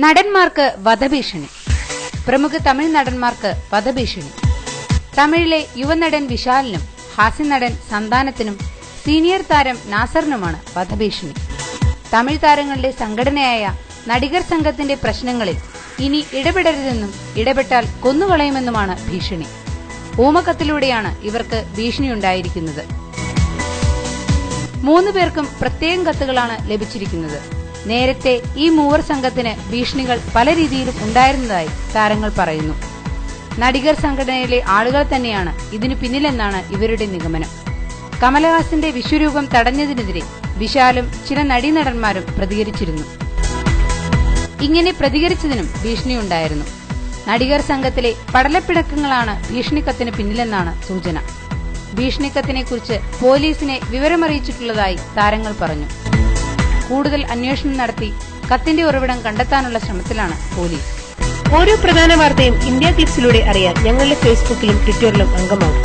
നടന്മാർക്ക് വധഭീഷണി. പ്രമുഖ തമിഴ് നടന്മാർക്ക് വധഭീഷണി. തമിഴിലെ യുവനടൻ വിശാലിനും ഹാസ്യനടൻ സന്താനത്തിനും സീനിയർ താരം നാസറിനുമാണ് വധഭീഷണി. തമിഴ് താരങ്ങളുടെ സംഘടനയായ നടികർ സംഘത്തിന്റെ പ്രശ്നങ്ങളിൽ ഇനി ഇടപെടരുതെന്നും ഇടപെട്ടാൽ കൊന്നുകളയുമെന്നുമാണ് ഭീഷണി. ഊമക്കത്തിലൂടെയാണ് ഇവർക്ക് ഭീഷണിയുണ്ടായിരിക്കുന്നത്. 3 പേർക്കും പ്രത്യേകം കത്തുകളാണ് ലഭിച്ചിരിക്കുന്നത്. നേരത്തെ ഈ മൂവർ സംഘത്തിന് ഭീഷണികൾ പല രീതിയിലും ഉണ്ടായിരുന്നതായി താരങ്ങൾ പറയുന്നു. നടികർ സംഘടനയിലെ ആളുകൾ തന്നെയാണ് ഇതിനു പിന്നിലെന്നാണ് ഇവരുടെ നിഗമനം. കമലഹാസന്റെ വിശ്വരൂപം തടഞ്ഞതിനെതിരെ വിശാലും ചില നടീനടന്മാരും പ്രതികരിച്ചിരുന്നു. ഇങ്ങനെ പ്രതികരിച്ചതിനും ഭീഷണിയുണ്ടായിരുന്നു. നടികർ സംഘത്തിലെ പടലപ്പിണക്കങ്ങളാണ് ഭീഷണിക്കത്തിന് പിന്നിലെന്നാണ് സൂചന. ഭീഷണിക്കത്തിനെക്കുറിച്ച് പോലീസിനെ വിവരമറിയിച്ചിട്ടുള്ളതായി താരങ്ങൾ പറഞ്ഞു. കൂടുതൽ അന്വേഷണം നടത്തി കത്തിന്റെ ഉറവിടം കണ്ടെത്താനുള്ള ശ്രമത്തിലാണ് പോലീസ്. ഓരോ പ്രധാന വാർത്തയും ഇന്ത്യ ക്ലിപ്സിലൂടെ അറിയാൻ ഞങ്ങളുടെ ഫേസ്ബുക്കിലും ട്വിറ്ററിലും അംഗമാകും.